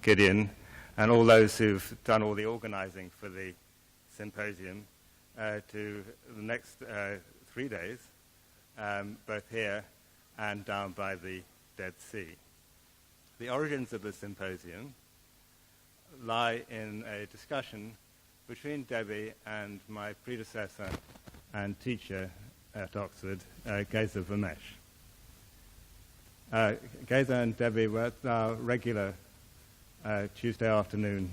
Gideon, and all those who've done all the organizing for the symposium to the next 3 days, both here and down by the Dead Sea. The origins of the symposium lie in a discussion between Debbie and my predecessor and teacher at Oxford, Geza Vermesh. Geza and Debbie were at our regular Tuesday afternoon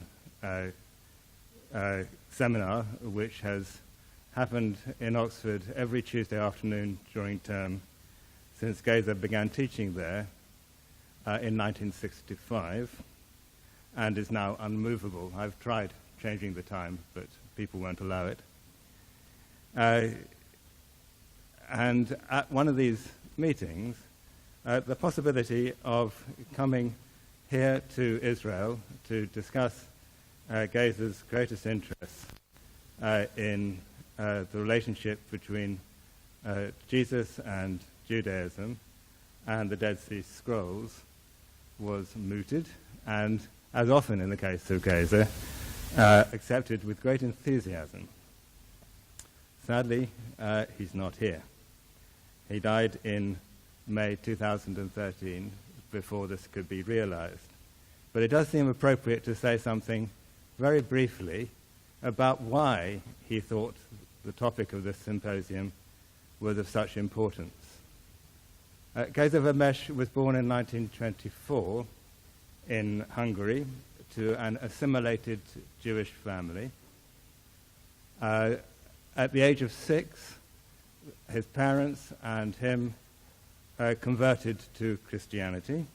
seminar, which has happened in Oxford every Tuesday afternoon during term since Geza began teaching there in 1965, and is now unmovable. I've tried changing the time, but people won't allow it. And at one of these meetings, the possibility of coming here to Israel to discuss Geza's greatest interests in the relationship between Jesus and Judaism and the Dead Sea Scrolls was mooted, and, as often in the case of Geza, accepted with great enthusiasm. Sadly, he's not here. He died in May 2013, before this could be realized. But it does seem appropriate to say something very briefly about why he thought the topic of this symposium was of such importance. Geza Vermesh was born in 1924 in Hungary to an assimilated Jewish family. At the age of 6, his parents and him converted to Christianity.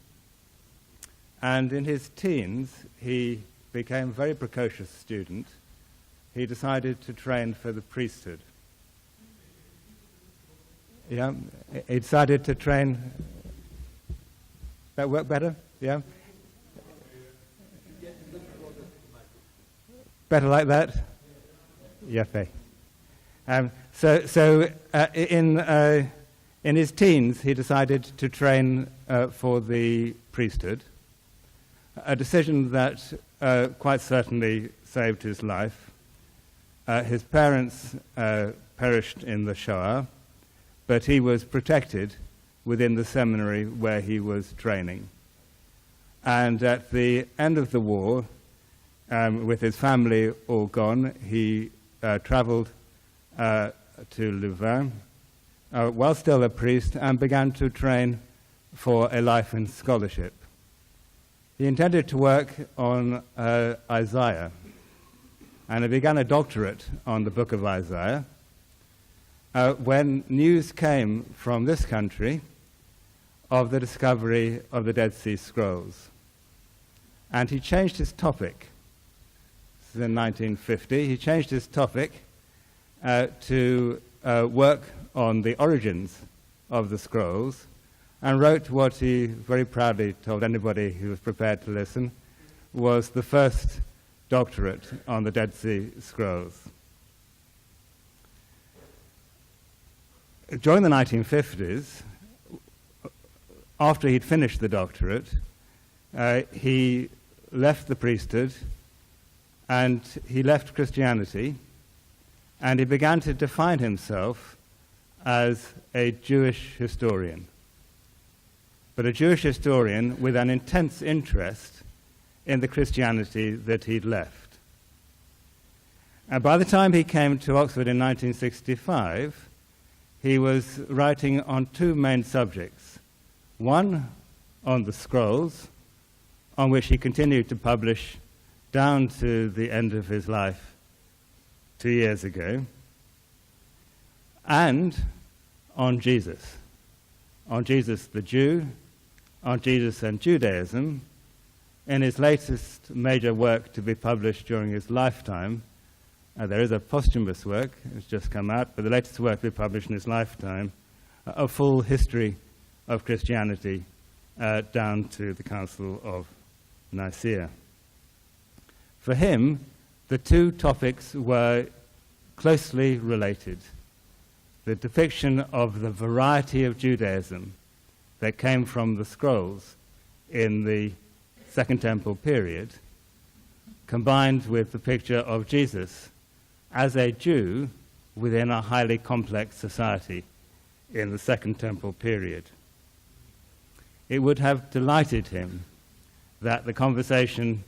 And in his teens, he became a very precocious student. He decided to train for the priesthood. Yeah, he decided to train. That work better? Yeah? Better like that? Yeah, So in his teens, he decided to train for the priesthood, a decision that quite certainly saved his life. His parents perished in the Shoah, but he was protected within the seminary where he was training. And at the end of the war, with his family all gone, he traveled to Louvain while still a priest, and began to train for a life in scholarship. He intended to work on Isaiah, and he began a doctorate on the book of Isaiah when news came from this country of the discovery of the Dead Sea Scrolls. And he changed his topic. This is in 1950. He changed his topic to work on the origins of the scrolls, and wrote what he very proudly told anybody who was prepared to listen was the first doctorate on the Dead Sea Scrolls. During the 1950s, after he'd finished the doctorate, he left the priesthood and he left Christianity, and he began to define himself as a Jewish historian, but a Jewish historian with an intense interest in the Christianity that he'd left. And by the time he came to Oxford in 1965, he was writing on two main subjects. One on the scrolls, on which he continued to publish down to the end of his life 2 years ago, and on Jesus the Jew, on Jesus and Judaism, in his latest major work to be published during his lifetime. There is a posthumous work, it's just come out, but the latest work to be published in his lifetime, a full history of Christianity down to the Council of Nicaea. For him, the two topics were closely related. The depiction of the variety of Judaism that came from the scrolls in the Second Temple period, combined with the picture of Jesus as a Jew within a highly complex society in the Second Temple period. It would have delighted him that the conversation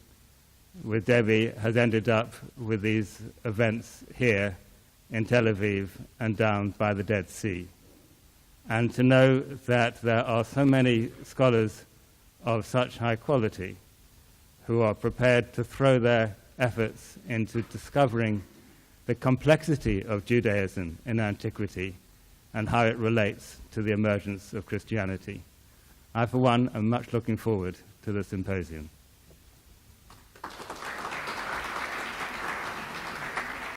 with Debbie has ended up with these events here in Tel Aviv and down by the Dead Sea. And to know that there are so many scholars of such high quality who are prepared to throw their efforts into discovering the complexity of Judaism in antiquity and how it relates to the emergence of Christianity. I, for one, am much looking forward to the symposium.